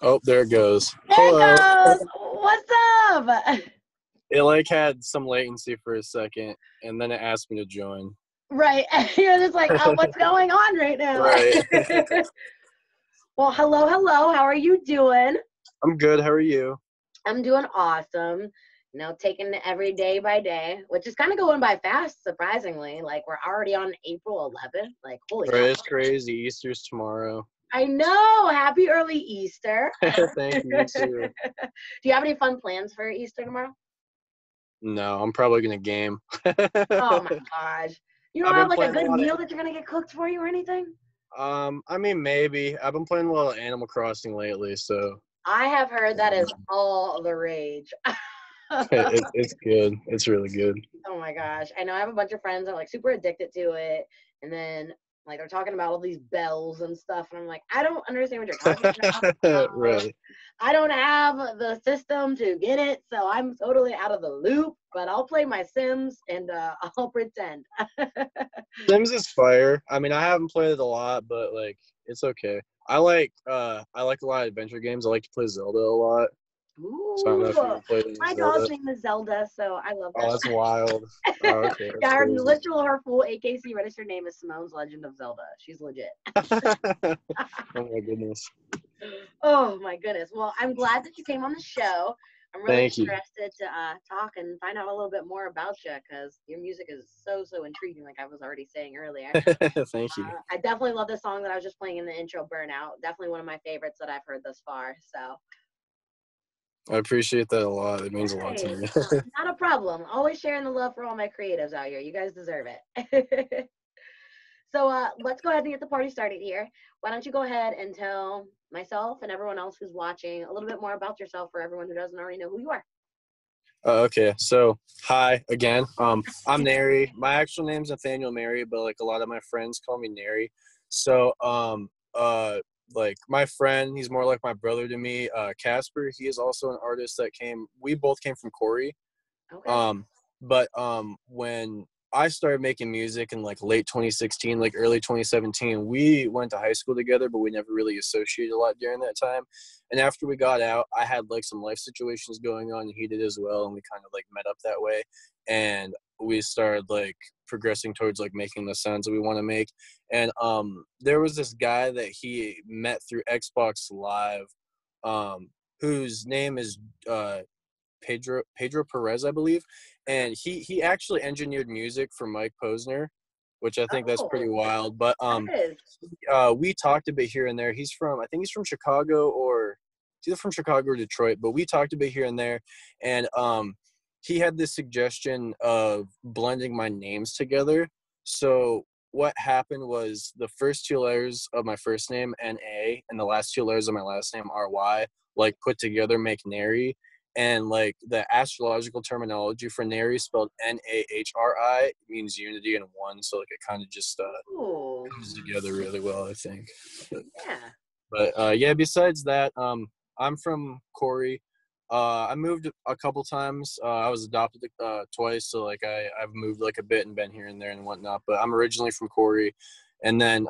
Oh, there it goes. There it Hello. goes. What's up? It like had some latency for a second, and then it asked me to join. Right. You're just like, oh, what's going on right now? Right. Well, hello, hello. How are you doing? I'm good. How are you? I'm doing awesome. Taking it every day by day, which is kind of going by fast, surprisingly. Like, we're already on April 11th. Like, holy Right. cow. It's crazy. Easter's tomorrow. I know. Happy early Easter. Thank you. You too. Do you have any fun plans for Easter tomorrow? No, I'm probably gonna game. Oh, my gosh. You don't I've have, been like, a playing a good lot of. meal that you're going to get cooked for you or anything? I mean, maybe. I've been playing a lot of Animal Crossing lately, so I have heard that is all the rage. it's good. It's really good. Oh my gosh. I know I have a bunch of friends that are like super addicted to it. And then like they're talking about all these bells and stuff. And I'm like, I don't understand what you're talking about. Right. I don't have the system to get it. So I'm totally out of the loop. But I'll play my Sims and I'll pretend. Sims is fire. I mean, I haven't played it a lot, but like it's okay. I like a lot of adventure games. I like to play Zelda a lot. So I don't know Ooh, if you ever played any my Zelda. dog's name is Zelda, so I love Oh, that. that's wild. Oh, okay, Yeah, that's her crazy. literal her full AKC registered name is Simone's Legend of Zelda. She's legit. Oh my goodness. Oh my goodness. Well, I'm glad that you came on the show. I'm really Thank you. interested to talk and find out a little bit more about you because your music is so intriguing, like I was already saying earlier. Thank you. I definitely love the song that I was just playing in the intro, Burnout. Definitely one of my favorites that I've heard thus far. So, I appreciate that a lot. It means a lot to hey, me. not a problem. Always sharing the love for all my creatives out here. You guys deserve it. So let's go ahead and get the party started here. Why don't you go ahead and tell myself and everyone else who's watching a little bit more about yourself for everyone who doesn't already know who you are. Okay, so hi again. I'm NARY. My actual name's Nathanael Merry, but like a lot of my friends call me NARY. So like my friend, he's more like my brother to me. Casper, he is also an artist that came. We both came from Corey. Okay. But when I started making music in like late 2016, like early 2017, we went to high school together, but we never really associated a lot during that time. And after we got out, I had like some life situations going on, and he did as well, and we kind of like met up that way, and we started like progressing towards like making the sounds that we want to make. And there was this guy that he met through Xbox Live, whose name is Pedro Perez, I believe, and he actually engineered music for Mike Posner, which I think that's pretty Oh, wild. But that is. we talked a bit here and there. I think he's from Chicago, or it's either from Chicago or Detroit. But we talked a bit here and there, and he had this suggestion of blending my names together. So what happened was the first two letters of my first name, N-A, and the last two letters of my last name, R-Y, like put together make NARY. And like the astrological terminology for NARY, spelled NAHRI, means unity and one. So like it kind of just Ooh, comes together really well, I think. But, yeah. yeah, besides that, I'm from Corey. I moved a couple times. I was adopted twice, so like I've moved like a bit and been here and there and whatnot. But I'm originally from Corey. And then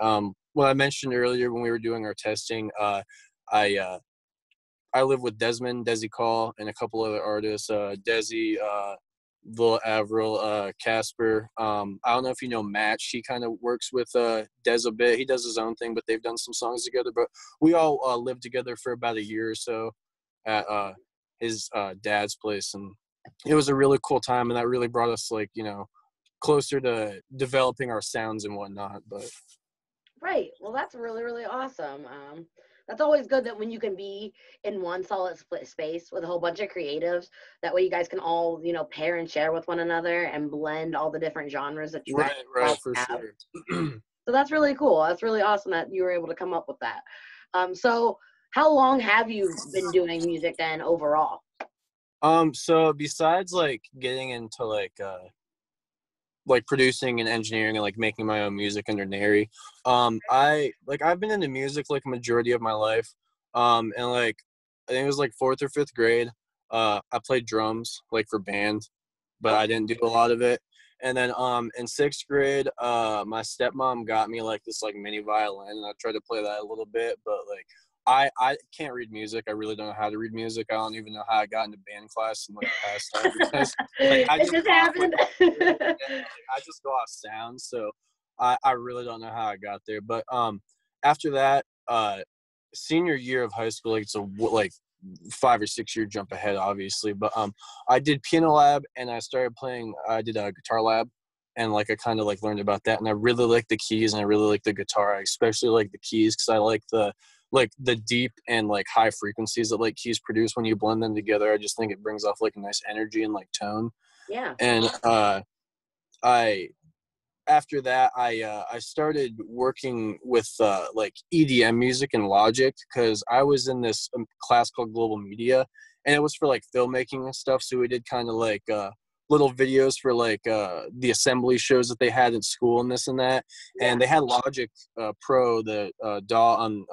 what I mentioned earlier when we were doing our testing, I live with Desmond, Desi Call, and a couple other artists. Desi, Lil Avril, Casper. I don't know if you know Match. He kind of works with Des a bit. He does his own thing, but they've done some songs together. But we all lived together for about a year or so at his dad's place, and it was a really cool time. And that really brought us like closer to developing our sounds and whatnot. But Right. Well, that's really awesome. That's always good that when you can be in one solid split space with a whole bunch of creatives, that way you guys can all, pair and share with one another and blend all the different genres that you guys right, all for have. sure. So that's really cool. That's really awesome that you were able to come up with that. So how long have you been doing music then overall? So besides like getting into like producing and engineering and like making my own music under NARY, I've been into music like a majority of my life. And like I think it was like fourth or fifth grade. I played drums like for band, but I didn't do a lot of it. And then in sixth grade, my stepmom got me like this like mini violin, and I tried to play that a little bit, but like I can't read music. I really don't know how to read music. I don't even know how I got into band class in like past time because like I It just just go off, like, happened. like I just go off sound. So I really don't know how I got there. But after that, senior year of high school, like it's a like 5 or 6 year jump ahead, obviously. But I did piano lab and I started playing. I did a guitar lab. And like I kind of like learned about that, and I really like the keys, and I really like the guitar. I especially like the keys because I like the deep and like high frequencies that like keys produce when you blend them together. I just think it brings off like a nice energy and like tone. Yeah. And I after that I started working with like EDM music and Logic because I was in this class called Global Media, and it was for like filmmaking and stuff. So we did kind of like little videos for like the assembly shows that they had at school and this and that. Yeah. And they had Logic Pro, the DAW on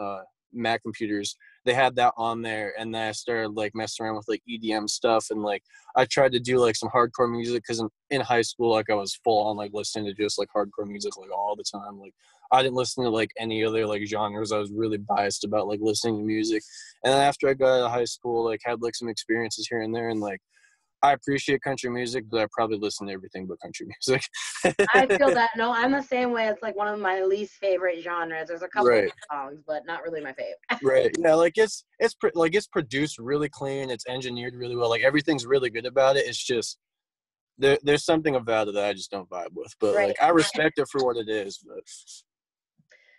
Mac computers. They had that on there, and then I started like messing around with like EDM stuff, and like I tried to do like some hardcore music because in high school, like I was full on like listening to just like hardcore music like all the time. Like I didn't listen to like any other like genres. I was really biased about like listening to music. And then after I got out of high school, like had like some experiences here and there, and like I appreciate country music, but I probably listen to everything but country music. I feel that. No, I'm the same way. It's like one of my least favorite genres. There's a couple of Right. songs, but not really my favorite. Right. Yeah, like like it's produced really clean, it's engineered really well. Like everything's really good about it. It's just there's something about it that I just don't vibe with. But Right. like I respect it for what it is, but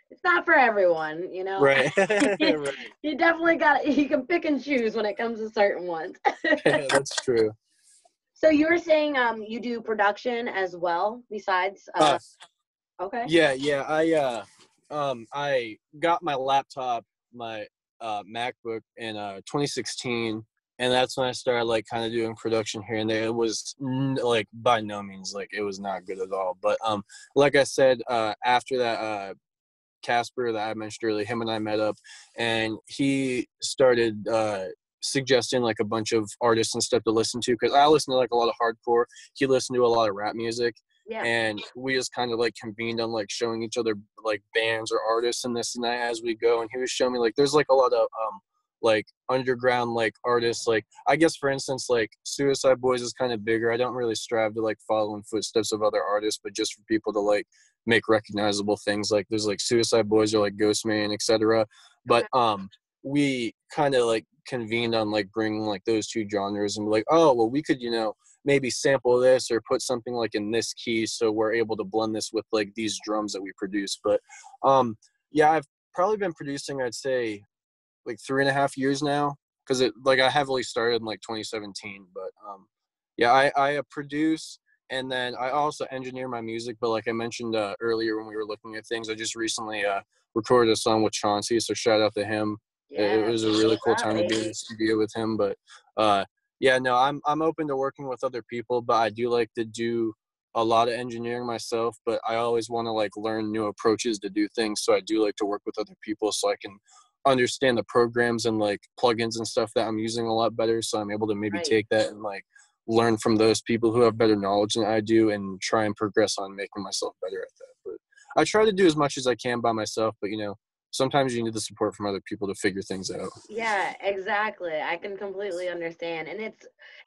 It's not for everyone, you know. right. Right. You definitely you can pick and choose when it comes to certain ones. That's true. So you were saying you do production as well besides okay. Yeah, I got my laptop, my MacBook in 2016, and that's when I started like kind of doing production here and there. It was like by no means like it was not good at all, but like I said, after that Casper that I mentioned earlier, him and I met up, and he started suggesting like a bunch of artists and stuff to listen to because I listen to like a lot of hardcore. He listened to a lot of rap music, Yeah. and we just kind of like convened on like showing each other like bands or artists and this and that as we go. And he was showing me like there's like a lot of like underground like artists. Like I guess for instance like Suicide Boys is kind of bigger. I don't really strive to like follow in footsteps of other artists, but just for people to like make recognizable things. Like there's like Suicide Boys or like Ghostman, etc. But we kind of like convened on like bringing like those two genres and be like, oh well, we could maybe sample this or put something like in this key so we're able to blend this with like these drums that we produce. But yeah, I've probably been producing, I'd say like 3.5 years now, because it like I heavily started in like 2017. But yeah, I produce, and then I also engineer my music. But like I mentioned earlier when we were looking at things, I just recently recorded a song with Chauncey, so shout out to him. It Yeah. was a really cool time to be in Baby. the studio with him. But yeah, no, I'm open to working with other people, but I do like to do a lot of engineering myself. But I always want to like learn new approaches to do things, so I do like to work with other people so I can understand the programs and like plugins and stuff that I'm using a lot better, so I'm able to maybe Right. take that and like learn from those people who have better knowledge than I do and try and progress on making myself better at that. But I try to do as much as I can by myself, but sometimes you need the support from other people to figure things out. Yeah, exactly. I can completely understand. And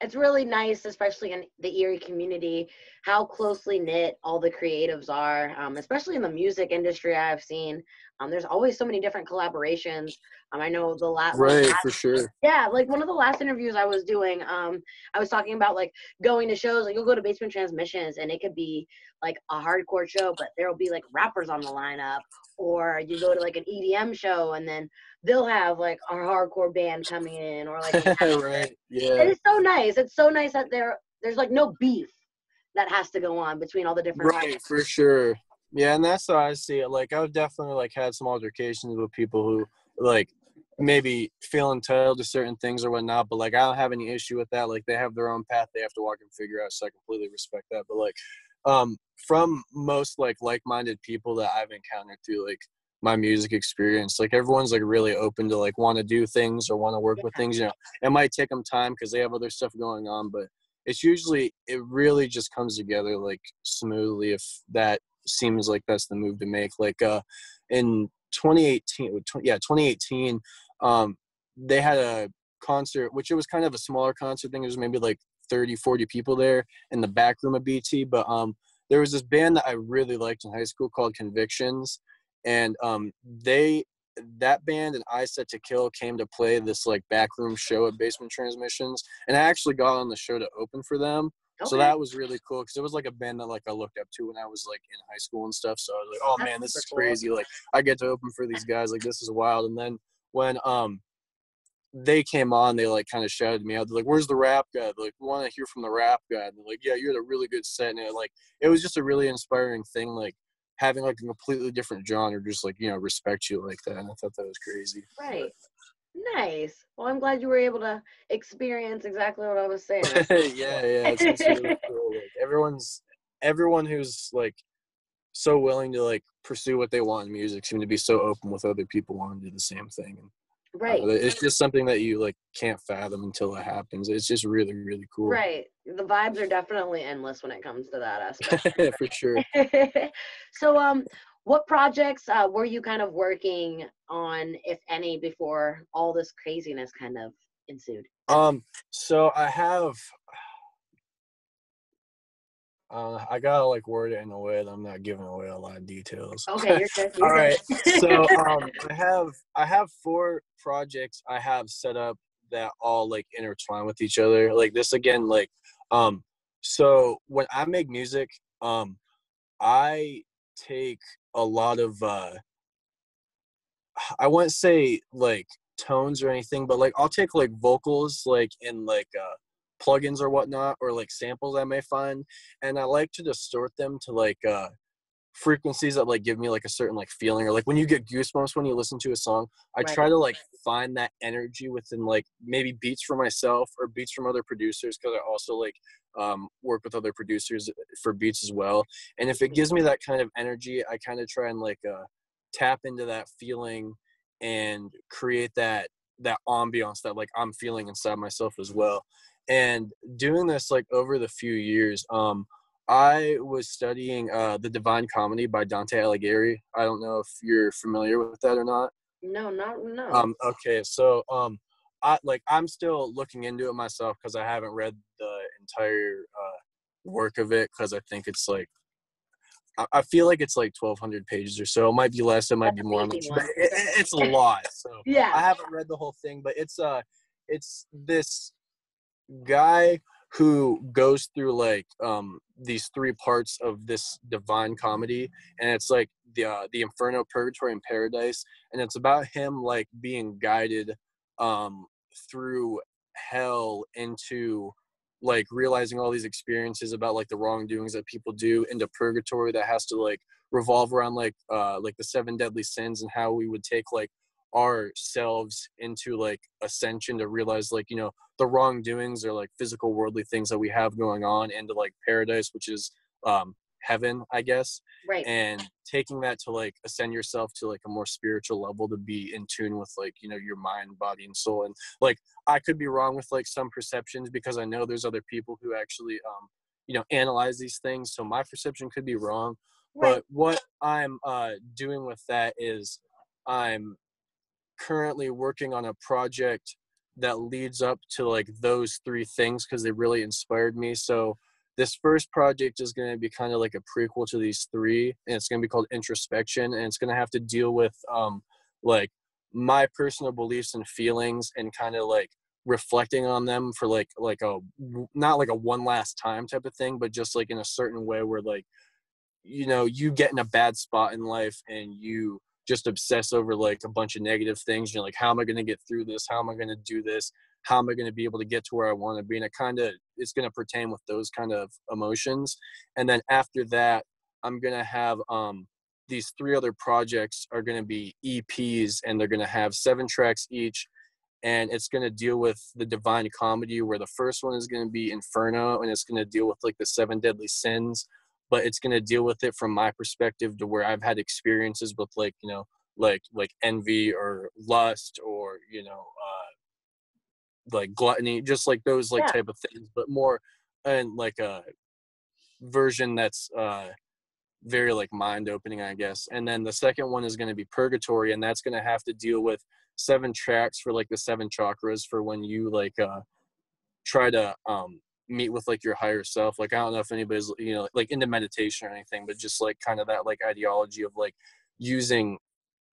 it's really nice, especially in the Erie community, how closely knit all the creatives are, especially in the music industry I've seen. There's always so many different collaborations. I know Right, for sure. yeah, like one of the last interviews I was doing, I was talking about like going to shows, like you'll go to Basement Transmissions and it could be like a hardcore show, but there'll be like rappers on the lineup, or you go to like an EDM show and then they'll have like a hardcore band coming in, or like Right, it yeah. is so nice. It's so nice that there's like no beef that has to go on between all the different artists. Right, for sure. Yeah, and that's how I see it. Like I've definitely like had some altercations with people who like maybe feel entitled to certain things or whatnot, but like I don't have any issue with that. Like they have their own path they have to walk and figure out, so I completely respect that. But like from most like-minded people that I've encountered through like my music experience, like everyone's like really open to like want to do things or want to work with things. It might take them time because they have other stuff going on, but it really just comes together like smoothly if that seems like that's the move to make. Like in 2018, they had a concert, which it was kind of a smaller concert thing. There was maybe like 30, 40 people there in the back room of BT. But there was this band that I really liked in high school called Convictions. And that band and I Set to Kill came to play this like backroom show at Basement Transmissions. And I actually got on the show to open for them. Okay. So that was really cool because it was like a band that like I looked up to when I was like in high school and stuff. So I was like, oh man, this is crazy. Like I get to open for these guys. Like this is wild. And then when they came on, they like kind of shouted me out. They're like, "Where's the rap guy?" They're like, "We want to hear from the rap guy." And they're like, "Yeah, you had a really good set." And it was just a really inspiring thing, like having like a completely different genre, just like, you know, respect you like that. And I thought that was crazy. Right. Nice. Well, I'm glad you were able to experience exactly what I was saying. Yeah, it's really cool. Like everyone who's like so willing to like pursue what they want in music seem to be so open with other people wanting to do the same thing. And right. It's just something that you like can't fathom until it happens. It's just really, really cool. Right. The vibes are definitely endless when it comes to that aspect. For sure. So, what projects were you kind of working on, if any, before all this craziness kind of ensued? So I gotta like word it in a way that I'm not giving away a lot of details. Okay, you're good. All right. So I have 4 projects I have set up that all like intertwine with each other. Like this again, like so when I make music, I take a lot of I wouldn't say like tones or anything, but like I'll take like vocals like in like plugins or whatnot, or like samples I may find, and I like to distort them to like frequencies that like give me like a certain like feeling, or like when you get goosebumps when you listen to a song. I try to like find that energy within like maybe beats for myself or beats from other producers, because I also like work with other producers for beats as well. And if it gives me that kind of energy, I kind of try and like tap into that feeling and create that ambiance that like I'm feeling inside myself as well. And doing this like over the few years, I was studying The Divine Comedy by Dante Alighieri. I don't know if you're familiar with that or not. No. Okay, so I'm still looking into it myself because I haven't read the entire work of it, because I think it's like I feel like it's like 1,200 pages or so. It might be less, it might be more. But it's a lot. So yeah, I haven't read the whole thing, but it's this guy who goes through like these 3 parts of this divine comedy, and it's like the Inferno, Purgatory, and Paradise, and it's about him like being guided through hell into like realizing all these experiences about like the wrongdoings that people do, into purgatory that has to like revolve around like the 7 deadly sins, and how we would take like ourselves into like ascension to realize like, you know, the wrongdoings or like physical worldly things that we have going on, into like paradise, which is heaven, I guess. right. And taking that to like ascend yourself to like a more spiritual level, to be in tune with like, you know, your mind, body, and soul. And like I could be wrong with like some perceptions, because I know there's other people who actually you know, analyze these things, so my perception could be wrong. Right. But what I'm doing with that is I'm currently working on a project that leads up to like those 3 things, because they really inspired me. So this first project is going to be kind of like a prequel to these 3, and it's going to be called Introspection, and it's going to have to deal with like my personal beliefs and feelings, and kind of like reflecting on them for like a not like a one last time type of thing, but just like in a certain way where like, you know, you get in a bad spot in life and you just obsess over like a bunch of negative things. You're like, how am I going to get through this? How am I going to do this? How am I going to be able to get to where I want to be? And it's going to pertain with those kind of emotions. And then after that, I'm going to have these 3 other projects are going to be EPs, and they're going to have 7 tracks each. And it's going to deal with the divine comedy, where the first one is going to be Inferno, and it's going to deal with like the 7 deadly sins, but it's going to deal with it from my perspective, to where I've had experiences with like, you know, like envy or lust, or, you know, like gluttony, just like those like type of things, but more and like a version that's very like mind opening, I guess. And then the second one is going to be Purgatory, and that's going to have to deal with 7 tracks for like the 7 chakras for when you like try to meet with like your higher self. Like I don't know if anybody's, you know, like into meditation or anything, but just like kind of that like ideology of like using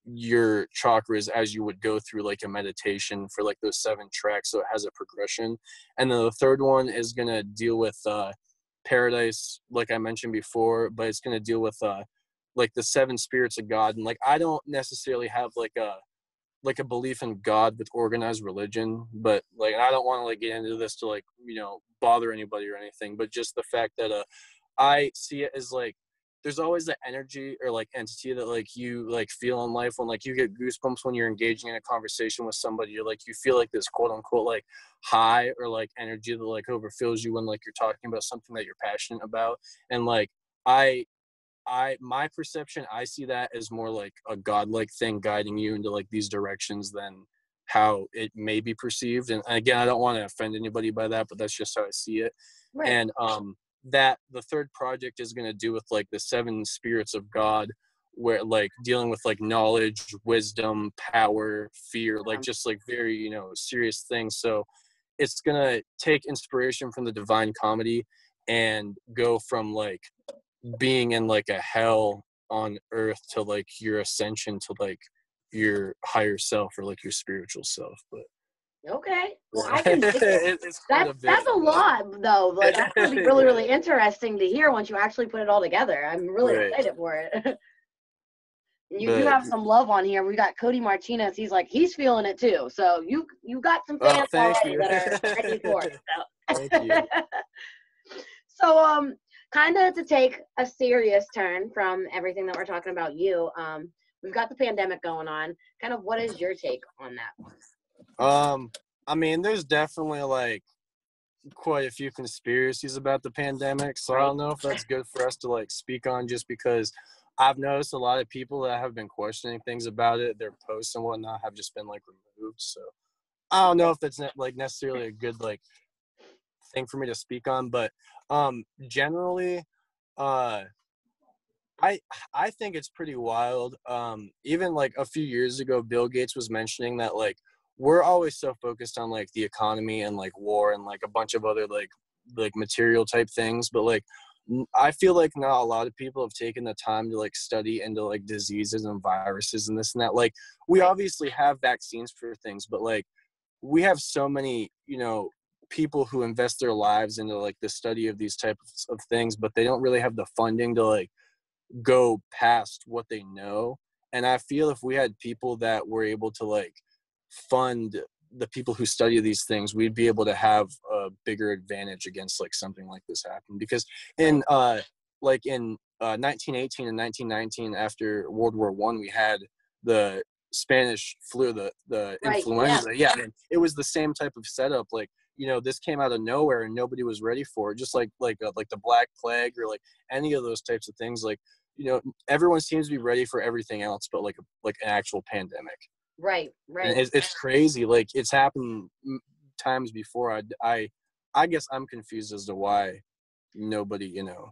your chakras as you would go through like a meditation for like those 7 tracks, so it has a progression. And then the third one is going to deal with paradise, like I mentioned before, but it's going to deal with like the 7 spirits of God. And like I don't necessarily have like a belief in God with organized religion, but like I don't want to like get into this to like, you know, bother anybody or anything, but just the fact that I see it as like there's always that energy or like entity that like you like feel in life when like you get goosebumps when you're engaging in a conversation with somebody. You're like, you feel like this quote unquote like high or like energy that like overfills you when like you're talking about something that you're passionate about. And like my perception, I see that as more like a godlike thing guiding you into like these directions than how it may be perceived. And again, I don't want to offend anybody by that, but that's just how I see it. Right. And that the third project is going to do with like the 7 spirits of God, where like dealing with like knowledge, wisdom, power, fear, like just like very, you know, serious things. So it's going to take inspiration from the Divine Comedy and go from like being in like a hell on earth to like your ascension to like your higher self or like your spiritual self. But okay, well, I can dig it. it's quite That's a lot though. Like that's gonna be really, really interesting to hear once you actually put it all together. I'm really excited for it. You have some love on here. We got Cody Martinez. He's like, he's feeling it too. So you got some fans already that are ready for it. So. Thank you. So kind of to take a serious turn from everything that we're talking about you, we've got the pandemic going on. Kind of what is your take on that? I mean, there's definitely like quite a few conspiracies about the pandemic, so I don't know if that's good for us to like speak on, just because I've noticed a lot of people that have been questioning things about it, their posts and whatnot have just been like removed. So I don't know if that's like necessarily a good like thing for me to speak on, but generally I think it's pretty wild. Even like a few years ago, Bill Gates was mentioning that like we're always so focused on like the economy and like war and like a bunch of other like material type things, but like I feel like not a lot of people have taken the time to like study into like diseases and viruses and this and that. Like we obviously have vaccines for things, but like we have so many, you know, people who invest their lives into like the study of these types of things, but they don't really have the funding to like go past what they know. And I feel if we had people that were able to like fund the people who study these things, we'd be able to have a bigger advantage against like something like this happening. Because in 1918 and 1919, after World War I, we had the Spanish flu, the influenza. Yeah, and it was the same type of setup. Like, you know, this came out of nowhere and nobody was ready for it. Just like the Black Plague or like any of those types of things. Like, you know, everyone seems to be ready for everything else, but like an actual pandemic. Right. And it's crazy. Like it's happened times before. I guess I'm confused as to why nobody, you know.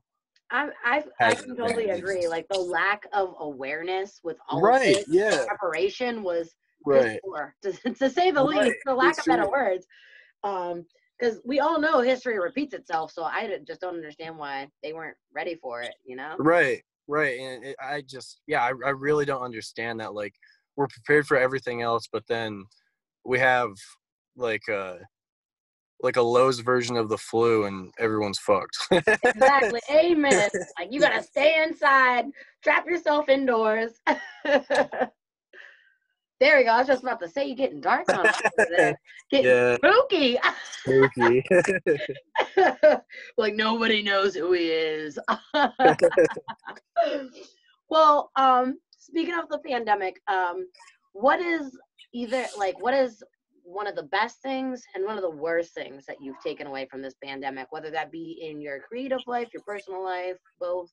I can totally agree. Like the lack of awareness with all of this preparation was piss poor, to say the least. The lack of better words. Because we all know history repeats itself, so I just don't understand why they weren't ready for it, you know? Right. And I really don't understand that. Like, we're prepared for everything else, but then we have like a Lowe's version of the flu and everyone's fucked. Exactly. Amen. Like, you gotta stay inside, trap yourself indoors. There we go. I was just about to say, you're getting dark on us over there. Getting spooky. Spooky. Like nobody knows who he is. Well, speaking of the pandemic, what is one of the best things and one of the worst things that you've taken away from this pandemic, whether that be in your creative life, your personal life, both?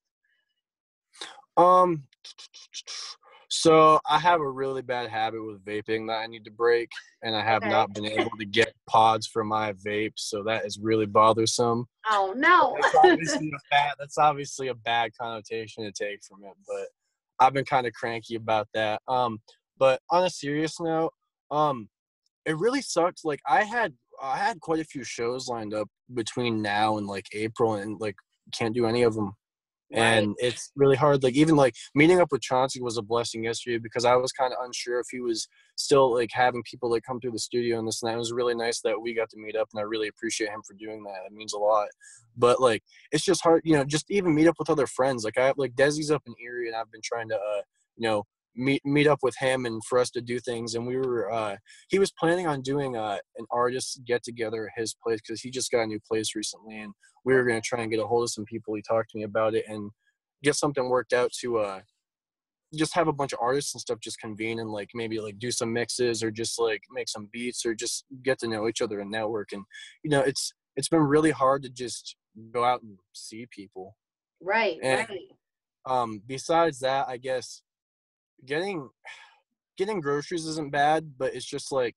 So I have a really bad habit with vaping that I need to break, and I have not been able to get pods for my vape, so that is really bothersome. Oh no. That's obviously a bad connotation to take from it, but I've been kind of cranky about that. But on a serious note, It really sucks. Like I had quite a few shows lined up between now and like April, and like can't do any of them. Right. And it's really hard. Like even like meeting up with Chauncey was a blessing yesterday because I was kind of unsure if he was still like having people like come through the studio and this and that. It was really nice that we got to meet up, and I really appreciate him for doing that. It means a lot. But like it's just hard, just even meet up with other friends. Like I have like Desi's up in Erie, and I've been trying to you know meet up with him and for us to do things. And we were he was planning on doing an artist get together at his place because he just got a new place recently, and we were going to try and get a hold of some people. He talked to me about it and get something worked out to just have a bunch of artists and stuff just convene and like maybe like do some mixes or just like make some beats or just get to know each other and network. And it's been really hard to just go out and see people. Right. And Right. besides that, I guess getting groceries isn't bad, but it's just like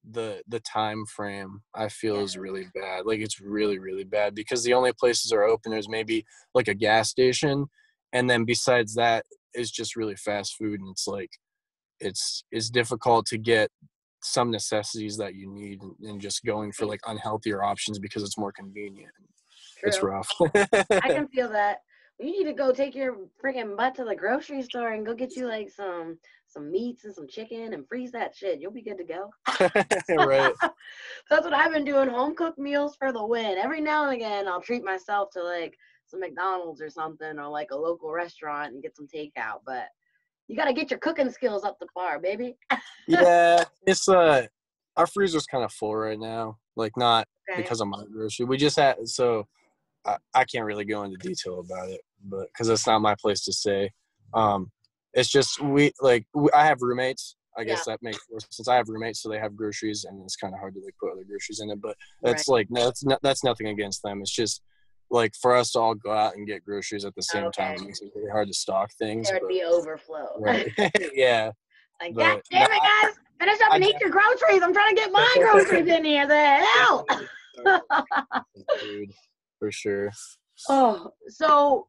the time frame I feel Yeah. is really bad. Like it's really, really bad because the only places are open is maybe like a gas station, and then besides that is just really fast food. And it's like it's difficult to get some necessities that you need, and just going for like unhealthier options because it's more convenient. It's True. rough. I can feel that. You need to go take your freaking butt to the grocery store and go get you like some meats and some chicken and freeze that shit. You'll be good to go. Right. That's what I've been doing. Home cooked meals for the win. Every now and again, I'll treat myself to like some McDonald's or something, or like a local restaurant and get some takeout. But you got to get your cooking skills up to par, baby. Yeah, it's our freezer's kind of full right now. Like not Okay. because of my grocery. We just had I can't really go into detail about it, but because it's not my place to say. It's just I have roommates. I Yeah. guess that makes more sense. I have roommates, so they have groceries, and it's kind of hard to like put other groceries in it. But Right. that's like no, that's nothing against them. It's just like for us to all go out and get groceries at the same time, Okay. it makes it really hard to stock things. There would But be overflow. right, yeah. Like, God But no, damn it, guys. Finish up I and eat your groceries. I'm trying to get my groceries in here. The hell? food for sure. Oh, so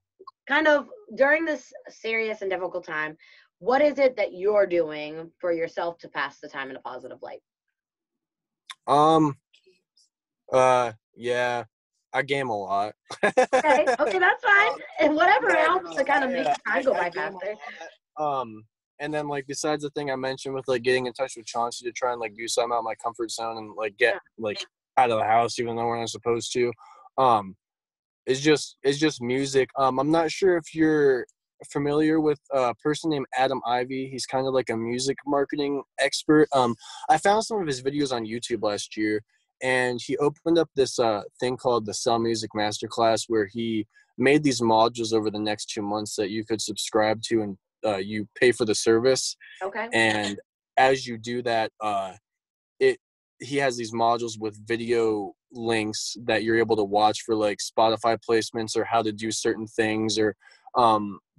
kind of during this serious and difficult time, what is it that you're doing for yourself to pass the time in a positive light? Um. Yeah. I game a lot. Okay, okay, that's fine. And whatever helps No, to kind of make the time go I by game faster. a lot. And then like besides the thing I mentioned with like getting in touch with Chauncey to try and like do something out of my comfort zone and like get Yeah. like out of the house even though we're not supposed to, it's just music. I'm not sure if you're familiar with a person named Adam Ivy. He's kind of like a music marketing expert. I found some of his videos on YouTube last year, and he opened up this thing called the Sell Music Masterclass, where he made these modules over the next 2 months that you could subscribe to, and you pay for the service. Okay. And as you do that, it he has these modules with video links that you're able to watch for like Spotify placements or how to do certain things, or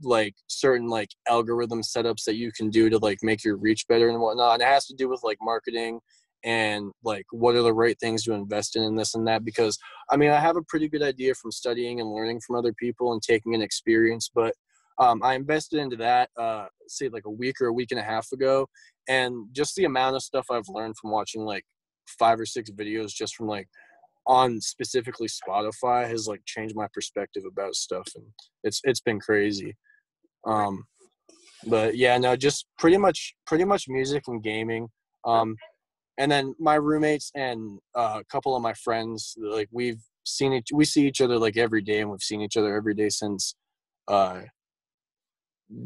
like certain like algorithm setups that you can do to like make your reach better and whatnot. And it has to do with like marketing and like what are the right things to invest in and this and that. Because I mean, I have a pretty good idea from studying and learning from other people and taking an experience, but I invested into that say like a week or a week and a half ago, and just the amount of stuff I've learned from watching like 5 or 6 videos just from like on specifically Spotify has like changed my perspective about stuff, and it's been crazy. But yeah, no, just pretty much music and gaming. Oh, And then my roommates and a couple of my friends, like we see each other like every day, and we've seen each other every day uh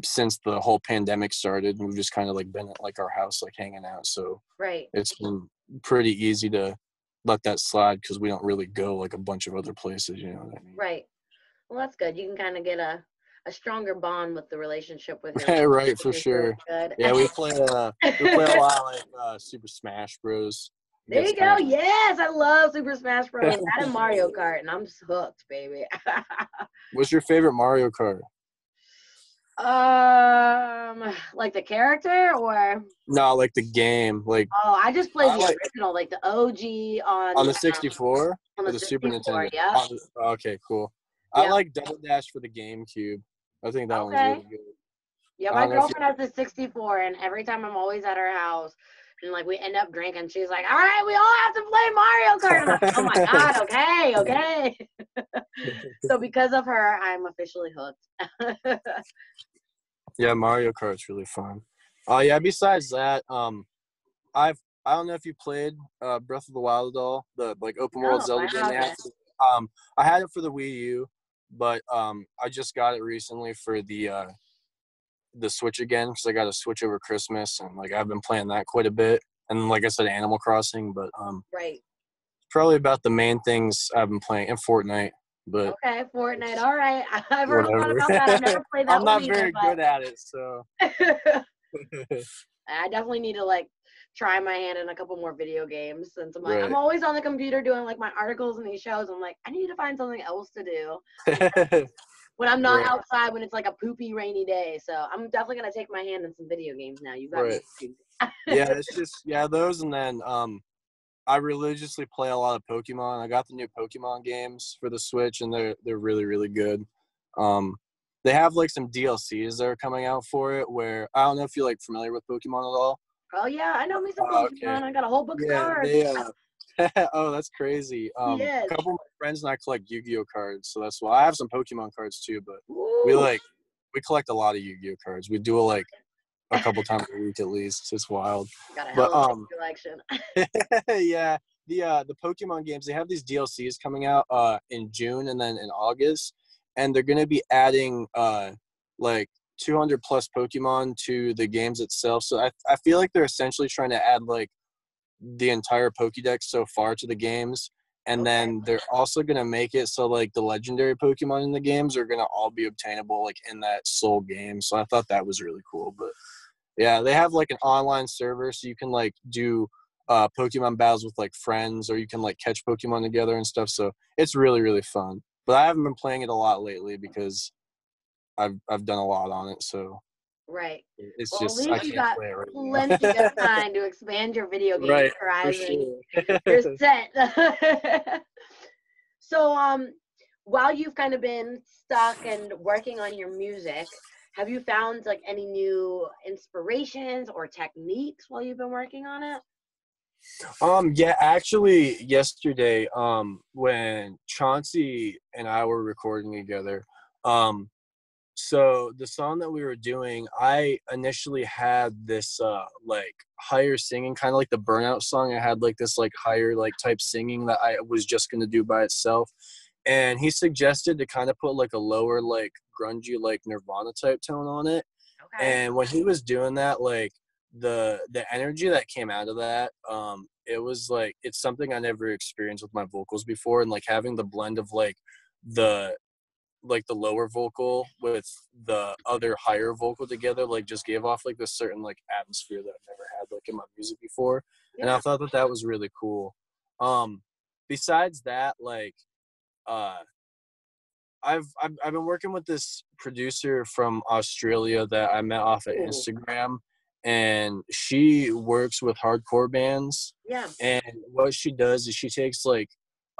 since the whole pandemic started. And we've just kind of like been at like our house like hanging out, so right. it's been pretty easy to let that slide because we don't really go like a bunch of other places, you know what I mean? Right. Well, that's good. You can kind of get a stronger bond with the relationship with your Right, for which is really sure. good. Yeah, we play a lot like Super Smash Bros. It There gets you kind go. of Yes, I love Super Smash Bros. That and Mario Kart, and I'm hooked, baby. What's your favorite Mario Kart? Like the character or No, like the game. Like I just played I the like original, like the OG on the 64 on or the the Super 64. Nintendo. Yep. Okay, cool. I Yep. like Double Dash for the GameCube. I think that one's Okay. really good. Yeah, I my don't know if you. girlfriend has the 64, and every time I'm always at her house, And like we end up drinking. She's like, all right, we all have to play Mario Kart. I'm like, oh my God, okay. So because of her, I'm officially hooked. Yeah, Mario Kart's really fun. Yeah, besides that, I don't know if you played Breath of the Wild at all, the like open world No, Zelda I game they have. haven't. I had it for the Wii U, but I just got it recently for the Switch again because I got a Switch over Christmas, and like I've been playing that quite a bit. And like I said, Animal Crossing, but Right. probably about the main things I've been playing, and Fortnite. But Okay, Fortnite. All right. I've heard a lot whatever. about that. I've never played that I'm one not either, very good at it, so. but I definitely need to like try my hand in a couple more video games since I'm like I'm Right. always on the computer doing like my articles and these shows. I'm like I need to find something else to do when I'm not Right. outside when it's like a poopy rainy day. So I'm definitely gonna take my hand in some video games now. You got me. Right. Yeah, it's just those, and then I religiously play a lot of Pokemon. I got the new Pokemon games for the Switch, and they're really, really good. They have like some DLCs that are coming out for it. Where I don't know if you're like familiar with Pokemon at all. Oh yeah, I know me some Oh, Pokemon. okay. I got a whole book of Yeah, cards. they. Oh, that's crazy. A Yes. couple of my friends and I collect Yu-Gi-Oh cards, so that's why I have some Pokemon cards too. But we Ooh. like we collect a lot of Yu-Gi-Oh cards. We do it like a couple times a week at least. It's wild. Got a But hell of a collection. yeah, the Pokemon games, they have these DLCs coming out in June and then in August, and they're gonna be adding like 200 plus Pokemon to the games itself. So I feel like they're essentially trying to add like the entire Pokédex so far to the games. And Okay. then they're also gonna make it so like the legendary Pokemon in the games are gonna all be obtainable like in that sole game. So I thought that was really cool. But yeah, they have like an online server so you can like do Pokemon battles with like friends, or you can like catch Pokemon together and stuff. So it's really, really fun. But I haven't been playing it a lot lately because I've done a lot on it. So Right. it's Well, at just I least you can't got play it right plenty of now. time to expand your video game Right, for horizon. sure. You're set. So, while you've kind of been stuck and working on your music, have you found like any new inspirations or techniques while you've been working on it? Yeah, actually yesterday, when Chauncey and I were recording together, so the song that we were doing, I initially had this like higher singing, kind of like the Burnout song. I had like this like higher like type singing that I was just gonna do by itself. And he suggested to kind of put like a lower like grungy like Nirvana type tone on it. Okay. And when he was doing that, like the energy that came out of that, it was like it's something I never experienced with my vocals before, and like having the blend of the the lower vocal with the other higher vocal together, like just gave off like this certain like atmosphere that I've never had like in my music before. And I Yeah. thought that that was really cool. Besides that, like uh I've been working with this producer from Australia that I met off of Ooh. Instagram, and she works with hardcore bands. Yeah. And what she does is she takes like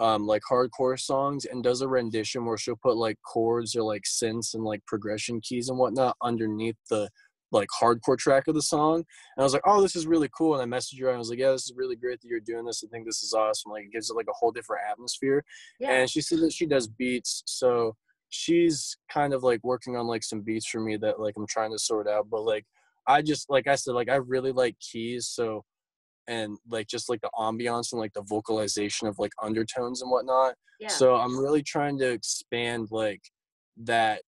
hardcore songs and does a rendition where she'll put like chords or like synths and like progression keys and whatnot underneath the like hardcore track of the song. And I was like, oh, this is really cool. And I messaged her and I was like, yeah, this is really great that you're doing this. I think this is awesome. Like it gives it like a whole different atmosphere. Yeah. And she said that she does beats, so she's kind of like working on like some beats for me that like I'm trying to sort out. But like I just, like I said, like I really like keys, so, and like just like the ambiance and like the vocalization of like undertones and whatnot. Yeah. So I'm really trying to expand like that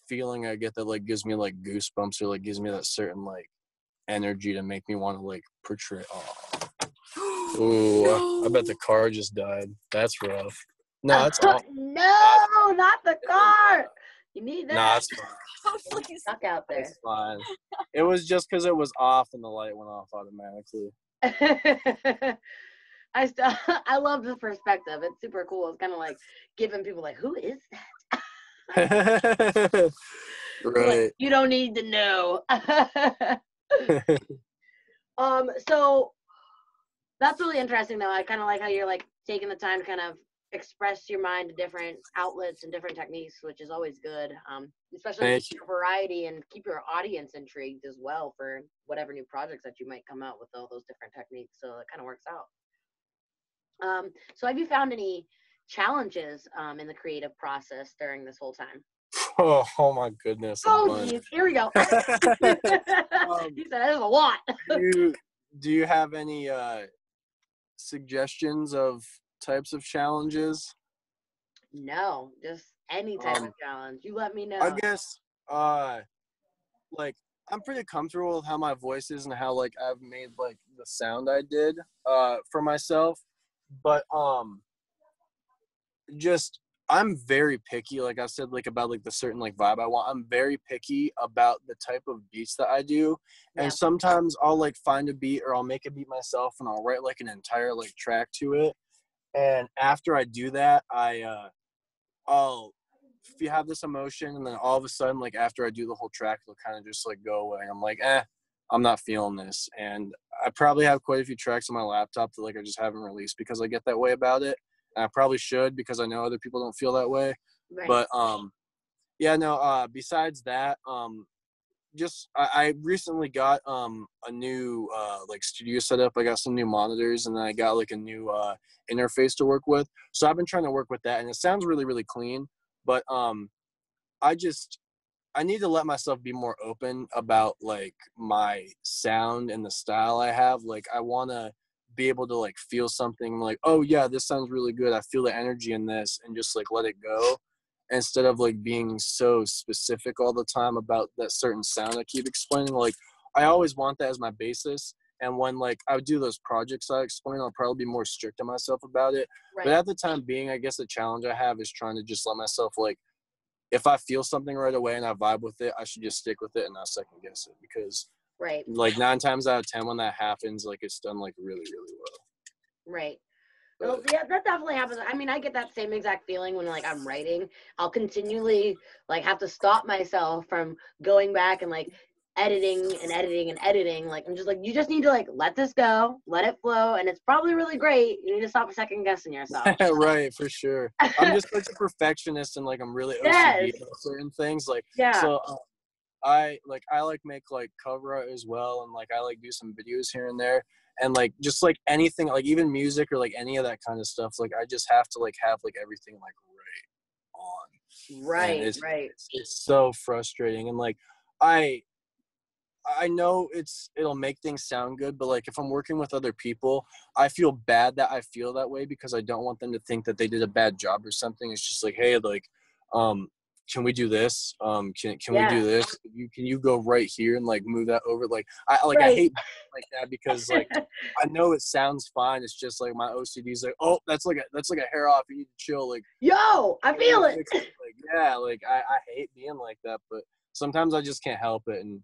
feeling I get that like gives me like goosebumps or like gives me that certain like energy to make me want to like portray. Oh, ooh, I bet the car just died. That's rough. No, it's all. No, not the car. You need Nah, that. it's fine. Stuck out there. It's fine. It was just because it was off and the light went off automatically. I love the perspective. It's super cool. It's kind of like giving people like, who is Right. like, you don't need to know. So that's really interesting though. I kind of like how you're like taking the time to kind of express your mind to different outlets and different techniques, which is always good. Especially Thank keep your variety and keep your audience intrigued as well for whatever new projects that you might come out with all those different techniques. So it kind of works out. So have you found any challenges in the creative process during this whole time? Oh my goodness. Oh, geez. Here we go. He said there's a lot. Do you have any suggestions of types of challenges? No, just any type of challenge. You let me know. I guess like I'm pretty comfortable with how my voice is and how like I've made like the sound I did for myself, but just I'm very picky, like I said, like about like the certain like vibe I want. I'm very picky about the type of beats that I do. Yeah. And sometimes I'll like find a beat or I'll make a beat myself and I'll write like an entire like track to it. And after I do that, I'll have this emotion, and then all of a sudden, like after I do the whole track, it'll kind of just like go away. I'm like, I'm not feeling this. And I probably have quite a few tracks on my laptop that like I just haven't released because I get that way about it. And I probably should, because I know other people don't feel that way. Right. But yeah, no, besides that, just I recently got a new like studio setup. I got some new monitors, and then I got like a new interface to work with. So I've been trying to work with that, and it sounds really, really clean. But I need to let myself be more open about like my sound and the style I have. Like I want to be able to like feel something like, oh yeah, this sounds really good. I feel the energy in this, and just like let it go, instead of like being so specific all the time about that certain sound I keep explaining. Like I always want that as my basis. And when like I would do those projects I explain, I'll probably be more strict on myself about it. Right. But at the time being, I guess the challenge I have is trying to just let myself like, if I feel something right away and I vibe with it, I should just stick with it and not second guess it, because right. like 9 times out of 10 when that happens, like it's done like really, really well. Right. Well, yeah, that definitely happens. I mean, I get that same exact feeling when like I'm writing. I'll continually like have to stop myself from going back and like editing and editing and editing. Like I'm just like, you just need to like let this go, let it flow, and it's probably really great. You need to stop second guessing yourself. Right, for sure. I'm just such a perfectionist, and like I'm really OCD Yes. about certain things. Like Yeah. so I like make like cover art as well, and like I like do some videos here and there, and like just like anything, like even music or like any of that kind of stuff, like I just have to like have like everything like right on. Right. And it's, right. it's so frustrating. And like I know it'll make things sound good, but like if I'm working with other people, I feel bad that I feel that way, because I don't want them to think that they did a bad job or something. It's just like, hey, like can we do this? Can we do this? Can you go right here and like move that over? Like I hate like that, because like I know it sounds fine. It's just like my OCD is like, oh, that's like a hair off. You need to chill. Like, yo, I feel it. Like, yeah, like I hate being like that, but sometimes I just can't help it, and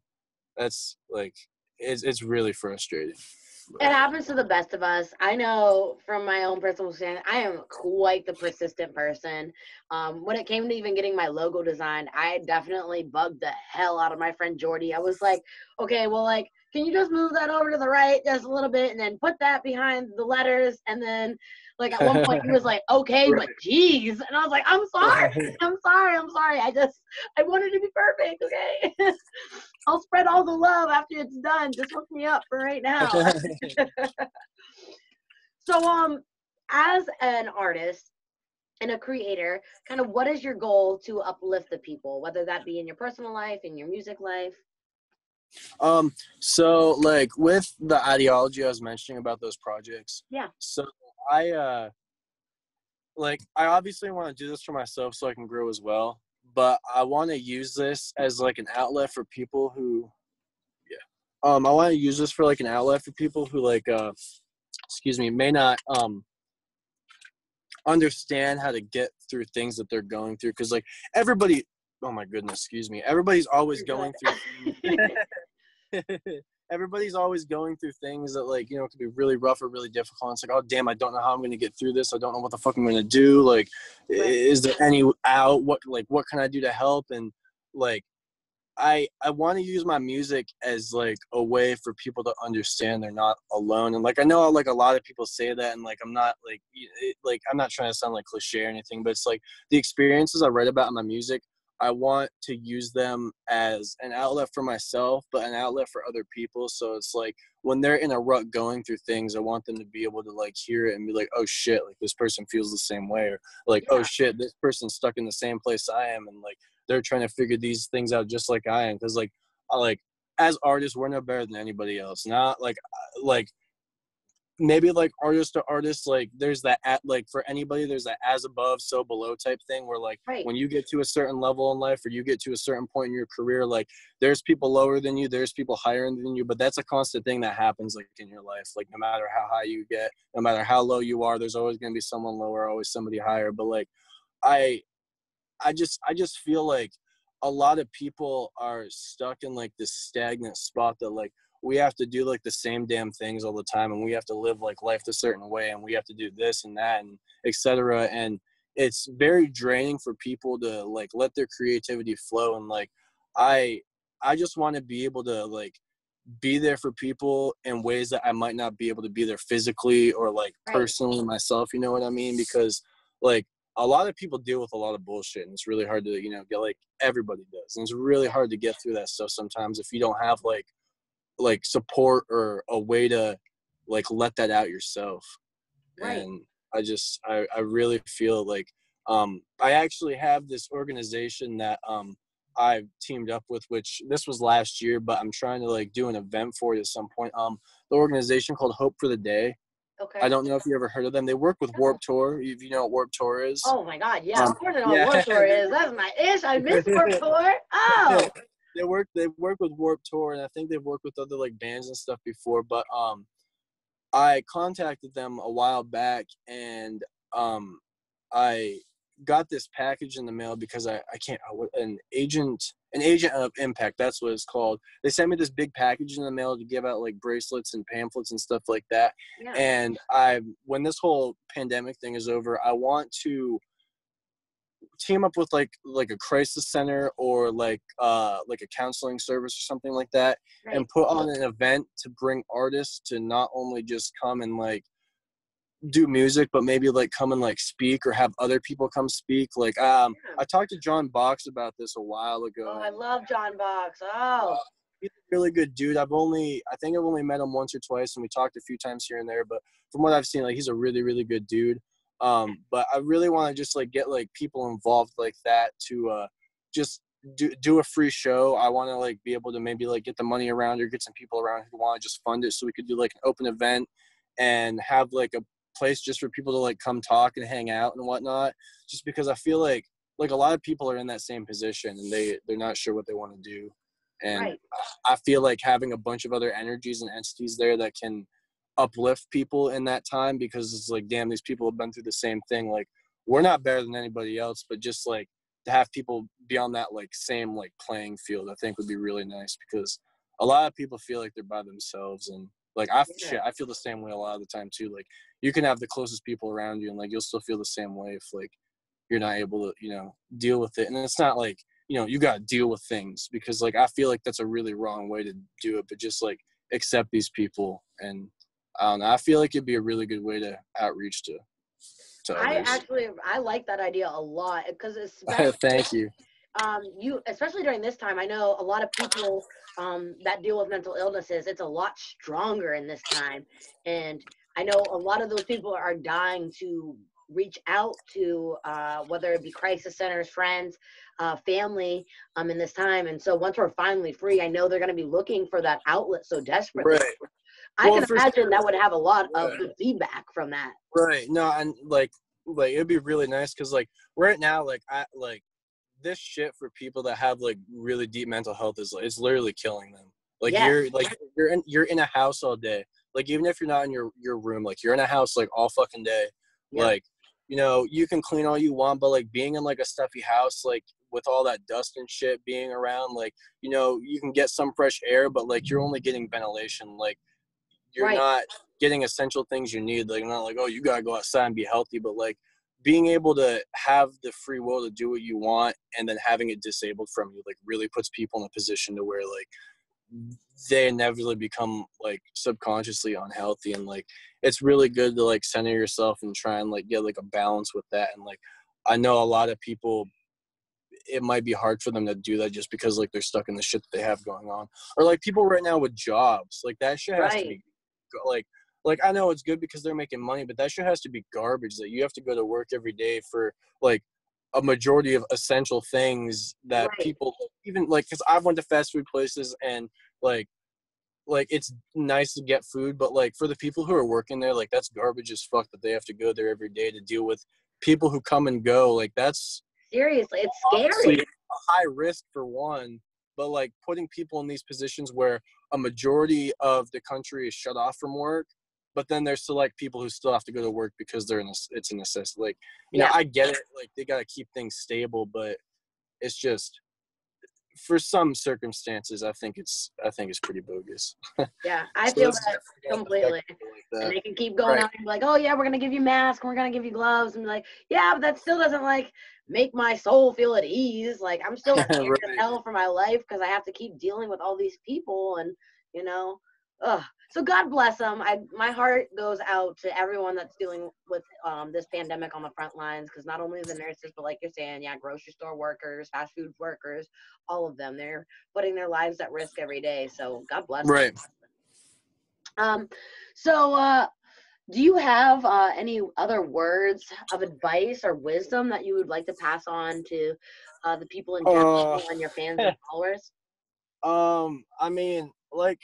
that's like it's really frustrating. It happens to the best of us. I know from my own personal experience, I am quite the persistent person. When it came to even getting my logo designed, I definitely bugged the hell out of my friend Jordy. I was like, okay, well, like, can you just move that over to the right just a little bit and then put that behind the letters? And then, like, at one point he was like, okay, but geez. And I was like, I'm sorry. I wanted to be perfect, okay? I'll spread all the love after it's done. Just hook me up for right now. So, as an artist and a creator, kind of what is your goal to uplift the people, whether that be in your personal life, in your music life? So like with the ideology I was mentioning about those projects. Yeah. So I obviously want to do this for myself so I can grow as well, but I want to use this as like an outlet for people who, I want to use this for like an outlet for people who like, may not, understand how to get through things that they're going through. Cause like everybody, oh my goodness, everybody's always going through everybody's always going through things that like, you know, can be really rough or really difficult. It's like, oh damn, I don't know how I'm going to get through this. I don't know what the fuck I'm going to do. Like, is there any out? What can I do to help? And like, I want to use my music as like a way for people to understand they're not alone. And like I know like a lot of people say that, and like I'm not like like I'm not trying to sound like cliche or anything, but it's like the experiences I write about in my music, I want to use them as an outlet for myself, but an outlet for other people. So it's like when they're in a rut going through things, I want them to be able to like hear it and be like, oh shit, like this person feels the same way, or like, oh shit, this person's stuck in the same place I am, and like they're trying to figure these things out just like I am. Because like as artists, we're no better than anybody else. Not like maybe like artist to artist, like there's that like for anybody there's that as above so below type thing, where like when you get to a certain level in life, or you get to a certain point in your career, like there's people lower than you, there's people higher than you, but that's a constant thing that happens like in your life. Like no matter how high you get, no matter how low you are, there's always going to be someone lower, always somebody higher. But like I just feel like a lot of people are stuck in like this stagnant spot that like we have to do like the same damn things all the time, and we have to live like life a certain way, and we have to do this and that and etc. And it's very draining for people to like let their creativity flow. And like I just want to be able to like be there for people in ways that I might not be able to be there physically or like personally myself, you know what I mean? Because like a lot of people deal with a lot of bullshit, and it's really hard to, you know, get, like everybody does. And it's really hard to get through that stuff sometimes if you don't have like support or a way to like let that out yourself. And I really feel like I actually have this organization that I've teamed up with, which this was last year, but I'm trying to like do an event for it at some point. The organization called Hope for the Day. Okay. I don't know if you ever heard of them. They work with Warped Tour. If you know what Warped Tour is. Oh my God, yeah. Of course I know what Warped Tour is. That's my ish. I miss Warped Tour. Oh. They work with Warped Tour, and I think they've worked with other like bands and stuff before. But I contacted them a while back, and I got this package in the mail because I can't, an agent of impact, that's what it's called. They sent me this big package in the mail to give out like bracelets and pamphlets and stuff like that. And when this whole pandemic thing is over, I want to team up with like a crisis center or like a counseling service or something like that, and put on an event to bring artists to not only just come and like do music, but maybe like come and like speak, or have other people come speak. Like I talked to John Box about this a while ago. Oh, I love John Box. Oh, he's a really good dude. I think I've only met him once or twice, and we talked a few times here and there, but from what I've seen, like he's a really, really good dude. But I really want to just like get like people involved like that to just do a free show. I want to like be able to maybe like get the money around, or get some people around who want to just fund it, so we could do like an open event and have like a place just for people to like come talk and hang out and whatnot. Just because I feel like a lot of people are in that same position, and they're not sure what they want to do. And I feel like having a bunch of other energies and entities there that can uplift people in that time, because it's like, damn, these people have been through the same thing. Like we're not better than anybody else, but just like to have people be on that like same like playing field, I think would be really nice, because a lot of people feel like they're by themselves. And like I feel the same way a lot of the time too. Like you can have the closest people around you, and like you'll still feel the same way if like you're not able to, you know, deal with it. And it's not like, you know, you got to deal with things, because like I feel like that's a really wrong way to do it, but just like accept these people. And I don't know, I feel like it'd be a really good way to outreach to others. I like that idea a lot, because especially thank you. Especially during this time, I know a lot of people that deal with mental illnesses, it's a lot stronger in this time. And I know a lot of those people are dying to reach out to whether it be crisis centers, friends, family in this time. And so once we're finally free, I know they're going to be looking for that outlet so desperately. I can imagine that would have a lot of good feedback from that. Right. No, and like it'd be really nice, because like right now, like this shit for people that have like really deep mental health is like, it's literally killing them. Like you're in a house all day. Like even if you're not in your room, like you're in a house like all fucking day. Like, you know, you can clean all you want, but like being in like a stuffy house, like with all that dust and shit being around, like, you know, you can get some fresh air, but like you're only getting ventilation. Like you're not getting essential things you need. Like not like, oh, you gotta go outside and be healthy, but like being able to have the free will to do what you want and then having it disabled from you, like, really puts people in a position to where, like, they inevitably become, like, subconsciously unhealthy. And, like, it's really good to, like, center yourself and try and, like, get, like, a balance with that. And, like, I know a lot of people, it might be hard for them to do that just because, like, they're stuck in the shit that they have going on. Or, like, people right now with jobs, like, that shit has to Right. be, like, I know it's good because they're making money, but that shit has to be garbage, that you have to go to work every day for, like, a majority of essential things that Right. people, even, like, because I've went to fast food places and, like, it's nice to get food, but, like, for the people who are working there, like, that's garbage as fuck that they have to go there every day to deal with people who come and go. Like, that's Seriously, it's obviously scary. a high risk for one, but, like, putting people in these positions where a majority of the country is shut off from work, but then there's still, like, people who still have to go to work because it's a necessity. Like, Yeah. I get it, like, they got to keep things stable, but it's just, for some circumstances, I think it's pretty bogus. Yeah, I So feel it's that definitely gonna affect completely. people like And that. they can keep going Right. out and be like, oh, yeah, we're going to give you masks, we're going to give you gloves. And be like, yeah, but that still doesn't, like, make my soul feel at ease. Like, I'm still scared as Right. hell for my life because I have to keep dealing with all these people. And, you know, ugh. So God bless them. My heart goes out to everyone that's dealing with this pandemic on the front lines, because not only the nurses, but like you're saying, yeah, grocery store workers, fast food workers, all of them, they're putting their lives at risk every day. So God bless them. Right. Um, so do you have any other words of advice or wisdom that you would like to pass on to the people in general Uh, and your fans and followers? I mean, like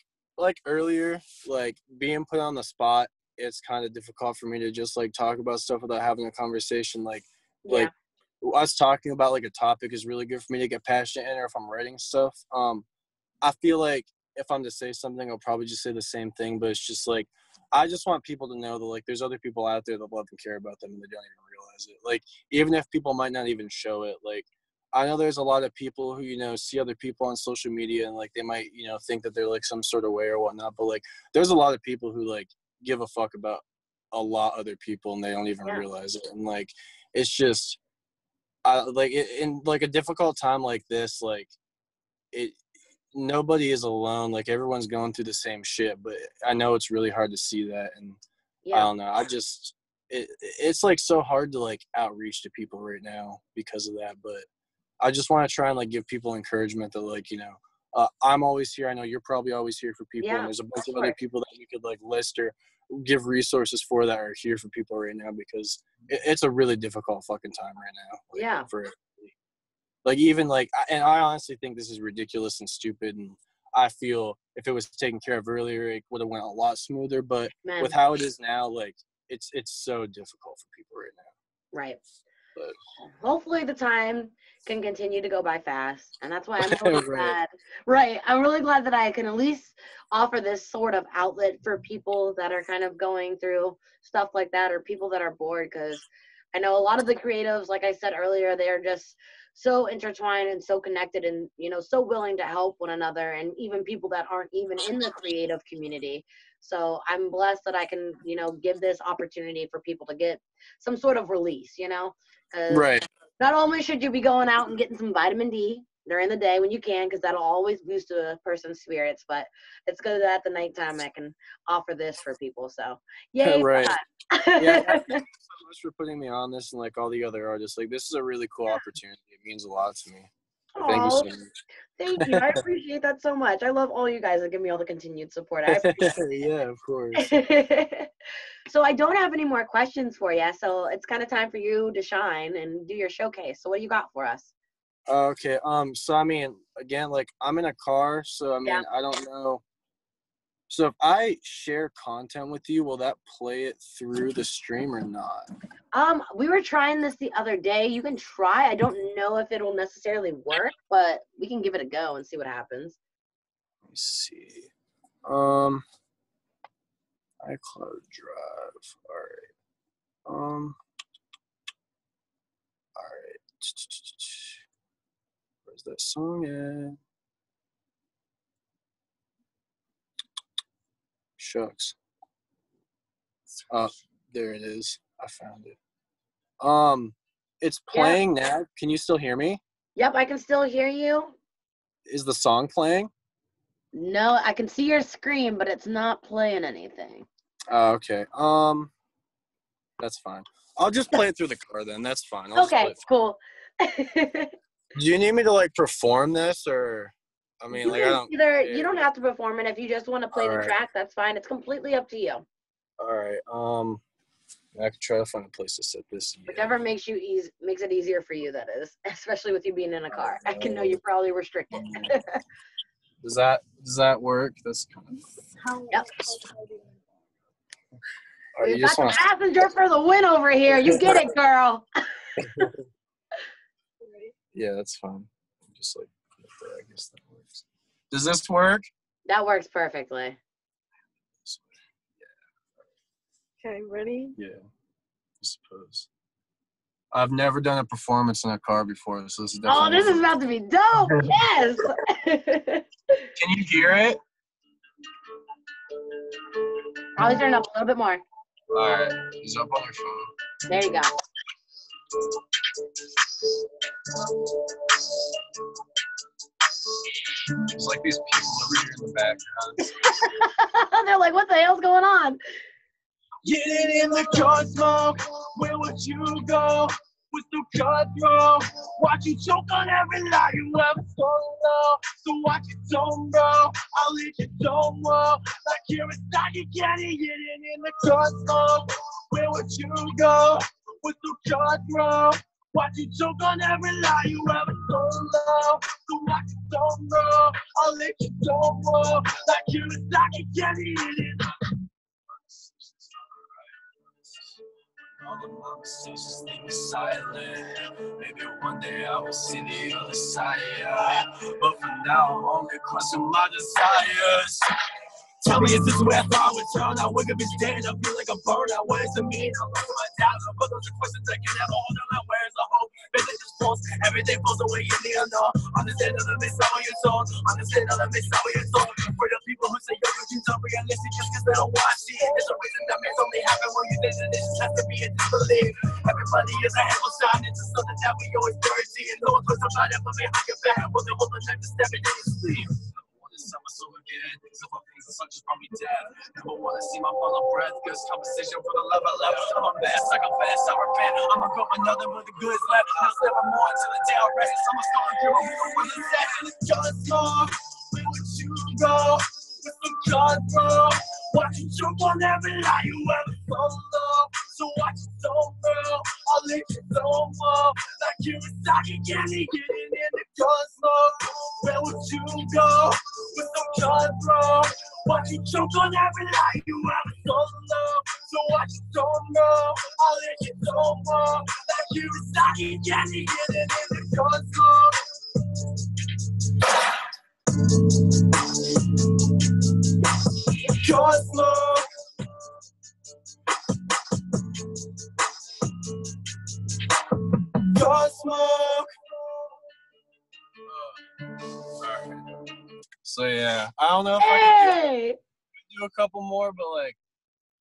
earlier, like, being put on the spot, it's kind of difficult for me to just, like, talk about stuff without having a conversation. Yeah, Like us talking about, like, a topic is really good for me to get passionate in, or if I'm writing stuff. I feel like if I'm to say something, I'll probably just say the same thing, but it's just, like, I just want people to know that, like, there's other people out there that love and care about them and they don't even realize it. Like, even if people might not even show it, like, I know there's a lot of people who, see other people on social media and, like, they might, think that they're, like, some sort of way or whatnot, but, like, there's a lot of people who, like, give a fuck about a lot other people and they don't even yeah, realize it. And, like, it's just, like, in, like, a difficult time like this, like, it nobody is alone. Like, everyone's going through the same shit, but I know it's really hard to see that. And I yeah, don't know. It's like so hard to, like, outreach to people right now because of that. But I just want to try and, like, give people encouragement that, like, I'm always here. I know you're probably always here for people, and yeah, there's a bunch of of other course. people that we could, like, list or give resources for that are here for people right now, because it's a really difficult fucking time right now. Like, Yeah, for, like, even, like, and I honestly think this is ridiculous and stupid, and I feel if it was taken care of earlier, it would have went a lot smoother. But with man, how it is now, like, it's so difficult for people right now. right. But Hopefully the time can continue to go by fast, and that's why I'm really right, glad. Right, I'm really glad that I can at least offer this sort of outlet for people that are kind of going through stuff like that, or people that are bored, because I know a lot of the creatives, like I said earlier, they're just so intertwined and so connected, and so willing to help one another, and even people that aren't even in the creative community. So I'm blessed that I can give this opportunity for people to get some sort of release, because right. not only should you be going out and getting some vitamin D during the day when you can, because that'll always boost a person's spirits, but it's good that at the nighttime I can offer this for people. So, yay, Right. Yeah, God. thank you so much for putting me on this, and, like, all the other artists. Like, this is a really cool opportunity. It means a lot to me. Like, thank you Oh, so thank you. I appreciate that so much. I love all you guys that give me all the continued support. I much. appreciate Yeah, of course. it. So I don't have any more questions for you. So it's kind of time for you to shine and do your showcase. So what do you got for us? Okay. So I mean, again, like, I'm in a car, so I Yeah. mean, I don't know. So if I share content with you, will that play it through the stream or not? We were trying this the other day. You can try. I don't know if it'll necessarily work, but we can give it a go and see what happens. Let me see. Um, iCloud Drive. All right. All right. Where's that song at? Shucks. Oh, there it is. I found it. It's playing now. Can you still hear me? Yep, I can still hear you. Is the song playing? No, I can see your screen, but it's not playing anything. Oh, okay. That's fine. I'll just play it through the car then. That's fine. Okay, cool. Do you need me to like perform this, or I mean, You like I can don't. either, you don't have to perform it. If you just want to play the Alright. track, that's fine. It's completely up to you. All right. I could try to find a place to set this. Whichever makes it easier for you, that is, especially with you being in a car. I can know you're probably restricted. Does that work? That's kind of. Yep. Or you You got just the want. passenger for the win over here. You get it, girl. Yeah, that's fine. Just like, I guess that works. Does this work? That works perfectly. Okay, ready? Yeah, I suppose. I've never done a performance in a car before, so this is definitely. Oh, this is about to be dope. Yes. Can you hear it? Probably turn it up a little bit more. All right, it's up on your phone. There you go. It's like these people over here in the background. They're like, what the hell's going on? Getting in the car smoke, where would you go? With the cutthroat, watch you choke on every lie you ever told. So watch your tone, bro. I'll let you don't know. Like you're a stocky candy, getting in the car smoke. Where would you go? With the cutthroat, watch you choke on every lie you ever told. So watch your tone, bro. I'll let you don't know. Like you're a stocky candy, getting. All the conversations leave me silent. Maybe one day I will see the other side, yeah. But for now, I'm only crushing my desires. Tell me, is this where I thought I would turn? I wake up each day and I feel like a burnout. What does it mean? I'm losing my doubt. But those are questions I can never hold on. Where's the hope? Vision just falls. Everything falls away in the unknown. Understand all the mix out of your soul. Understand all the mix out of your soul. For the people who say your dreams are realistic just because they don't watch it. There's a reason that makes only happen when you think that it just has to be a disbelief. Everybody is a handful sign into something that we always bury. And no one puts about it, but behind your back. Well, they hold the time to step in your sleep. Summer so again, so my face is such as probably dead. Never wanna see my follow breath, cause conversation for the love I left. I'm a mess, I confess, I repent. I'ma go for nothing but the goods left. I'll slip more until the day I rest. I'ma start a girl with the set, and it's just long. Where would you go? With the cutthroat, watch you choke on every lie you ever told. So watch it don't bro, I'll let you know more. Like you're a stocky candy, getting in the cosmos. Where would you go? With the cutthroat, watch you choke on every lie you ever told. So watch it don't bro, I'll let you know more. Like you're a stocky candy, getting in the cosmos. Cosmos. Smoke. So yeah, I don't know if I can do a couple more, but like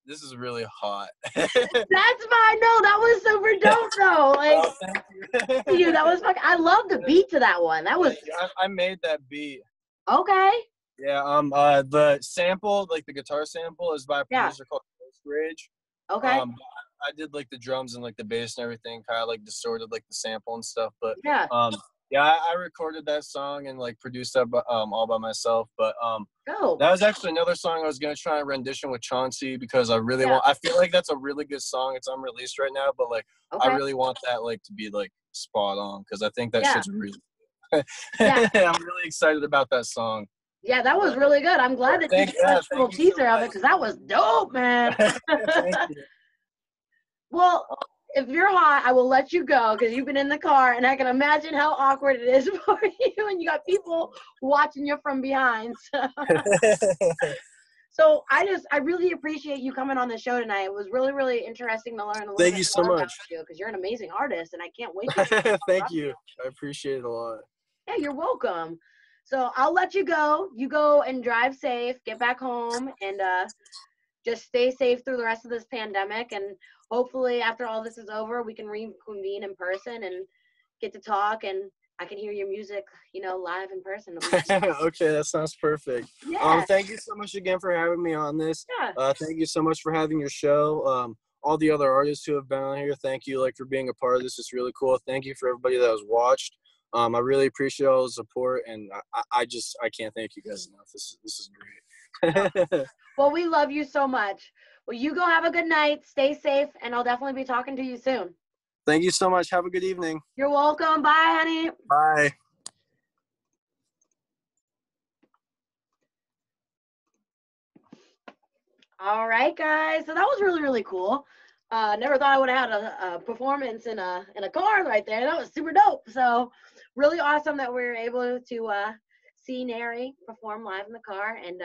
this is really hot. That's fine. No, that was super dope though. Like, oh, thank you. Dude, that was fucking. I love the beat to that one. That was. I made that beat. Okay. Yeah. The sample, like the guitar sample, is by a producer called Ghost Rage. Okay. I did like the drums and like the bass and everything, kind of like distorted like the sample and stuff. But yeah, I recorded that song and like produced that all by myself. But that was actually another song I was gonna try and rendition with Chauncey because I really want. I feel like that's a really good song. It's unreleased right now, but like I really want that like to be like spot on because I think that shit's really. I'm really excited about that song. Yeah, that was really good. I'm glad that you did a little teaser of it because that was dope, man. Thank you. Well, if you're hot, I will let you go because you've been in the car, and I can imagine how awkward it is for you, and you got people watching you from behind. So I really appreciate you coming on the show tonight. It was really, really interesting to learn a little bit more about you because you're an amazing artist, and I can't wait to Thank you. I appreciate it a lot. Yeah, you're welcome. So I'll let you go. You go and drive safe, get back home, and just stay safe through the rest of this pandemic. And hopefully after all this is over, we can reconvene in person and get to talk, and I can hear your music, live in person. Okay, that sounds perfect. Yeah. Thank you so much again for having me on this. Yeah. Thank you so much for having your show. All the other artists who have been on here, thank you for being a part of this. It's really cool. Thank you for everybody that has watched. I really appreciate all the support, and I can't thank you guys enough. This is great. Well, we love you so much. Well, you go have a good night. Stay safe, and I'll definitely be talking to you soon. Thank you so much. Have a good evening. You're welcome. Bye, honey. Bye. All right, guys. So that was really, really cool. Never thought I would have had a performance in a car right there. That was super dope. So really awesome that we were able to see NARY perform live in the car and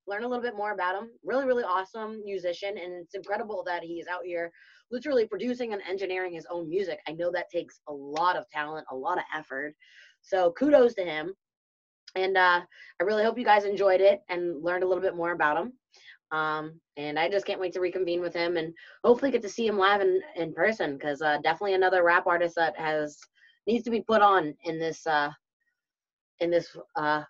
learn a little bit more about him. Really, really awesome musician, and it's incredible that he's out here literally producing and engineering his own music. I know that takes a lot of talent, a lot of effort. So kudos to him. And I really hope you guys enjoyed it and learned a little bit more about him. And I just can't wait to reconvene with him and hopefully get to see him live in person, because definitely another rap artist that needs to be put on in this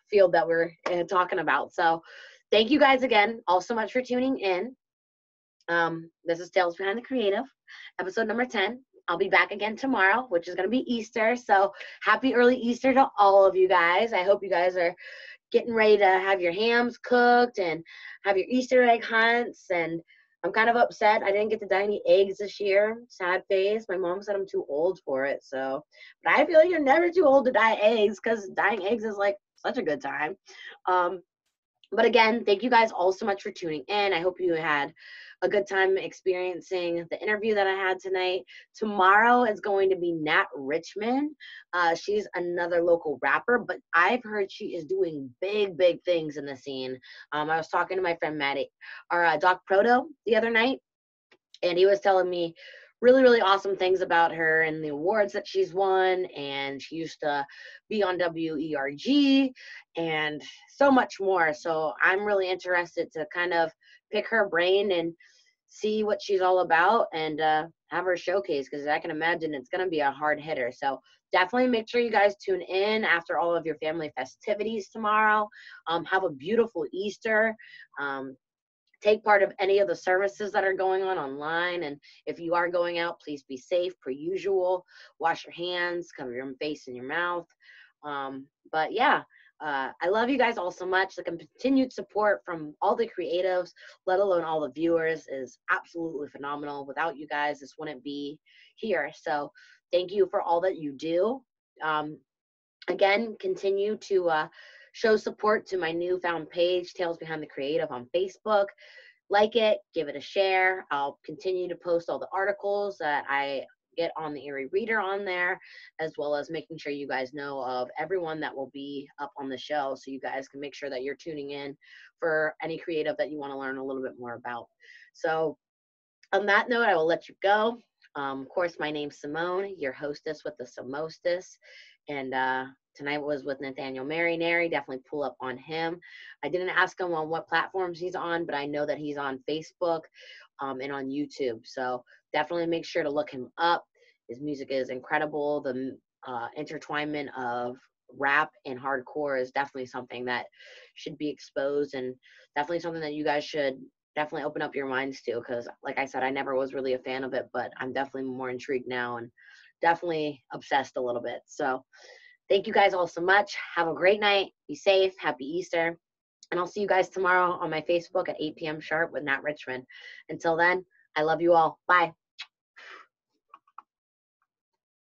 field that we're talking about. So thank you guys again all so much for tuning in. This is Tales Behind the Creative, episode number 10. I'll be back again tomorrow, which is going to be Easter. So happy early Easter to all of you guys. I hope you guys are getting ready to have your hams cooked and have your Easter egg hunts. And I'm kind of upset I didn't get to dye any eggs this year. Sad face. My mom said I'm too old for it. So, but I feel like you're never too old to dye eggs, because dyeing eggs is like such a good time. But again, thank you guys all so much for tuning in. I hope you had a good time experiencing the interview that I had tonight. Tomorrow is going to be Nat Richmond. She's another local rapper, but I've heard she is doing big, big things in the scene. I was talking to my friend Maddie, or Doc Proto, the other night, and he was telling me really, really awesome things about her and the awards that she's won. And she used to be on WERG and so much more. So I'm really interested to kind of pick her brain and see what she's all about and have her showcase, because I can imagine it's going to be a hard hitter. So definitely make sure you guys tune in after all of your family festivities tomorrow. Have a beautiful Easter. Take part of any of the services that are going on online. And if you are going out, please be safe per usual. Wash your hands, cover your face and your mouth. But yeah, I love you guys all so much. The continued support from all the creatives, let alone all the viewers, is absolutely phenomenal. Without you guys, this wouldn't be here. So thank you for all that you do. Again, continue to show support to my newfound page, Tales Behind the Creative, on Facebook. Like it, give it a share. I'll continue to post all the articles that I get on the Erie Reader on there, as well as making sure you guys know of everyone that will be up on the show, so you guys can make sure that you're tuning in for any creative that you want to learn a little bit more about. So on that note, I will let you go. Of course, my name's Simone, your hostess with the Samostis. And tonight was with Nathanael Merry. NARY, definitely pull up on him. I didn't ask him on what platforms he's on, but I know that he's on Facebook and on YouTube. So definitely make sure to look him up. His music is incredible. The intertwinement of rap and hardcore is definitely something that should be exposed, and definitely something that you guys should definitely open up your minds to, because like I said, I never was really a fan of it, but I'm definitely more intrigued now and definitely obsessed a little bit. So thank you guys all so much. Have a great night. Be safe. Happy Easter. And I'll see you guys tomorrow on my Facebook at 8 p.m. sharp with Nat Richmond. Until then, I love you all. Bye.